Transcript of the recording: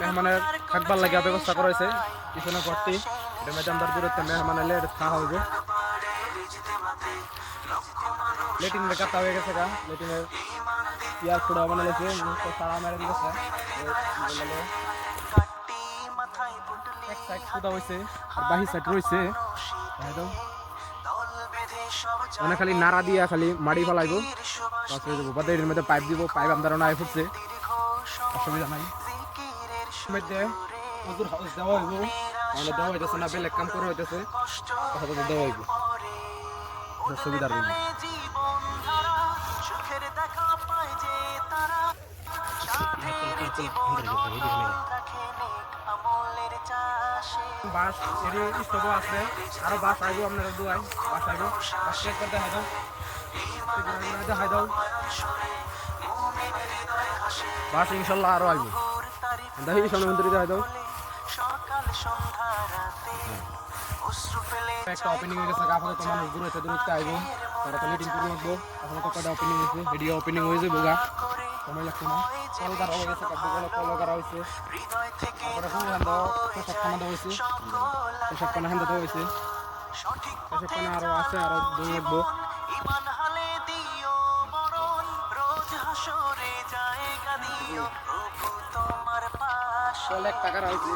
মেহমানের থাকবার লাগে ব্যবস্থা করা হয়েছে পিছনে ভর্তি এটা মেজানদার দূরত্বে মেহমান এলে এটা খাওয়া হইব লেটিনের কাটা হয়ে গেছে গা লেটিনের পিয়াজ ফুড়া বানাইছে সারা মেরে দিয়েছে এক সাইড ফুটা হয়েছে আর বাহি সাইড রয়েছে মানে খালি নাড়া দিয়া খালি মাড়ি ফেলাইব এর মধ্যে পাইপ দিব পাইপ আমদার নাই ফুটছে অসুবিধা নাই মধ্যে মজুর হাউস দেওয়া হইব মানে দেওয়া হইতেছে না বেলেগ কাম করা হইতেছে দেওয়া হইব সুবিধা রইব বাস এর স্টপও আছে আরো বাস আইব আপনারা দুয়াই বাস আইব বাস চেক করতে হয় দেখাই দাও বাস ইনশাল্লাহ আরো আইব দেখি সামনে মন্দিরে দেখাই দাও একটা ওপেনিং হয়ে গেছে আপাতত মানুষ দূরত্বে আইব তারা তো মিটিং করে রাখবো আপাতত কটা ওপেনিং হয়েছে ভিডিও ওপেনিং হয়ে যাবে গা সময় লাগছে না কল করা হয়ে গেছে কল করা হয়েছে তারপরে পোশাকখানা দেওয়া হয়েছে পোশাকখানা হ্যান্ডা দেওয়া হয়েছে পোশাকখানা আরো আছে আরো দুই লাগবো এক টাকা রয়েছে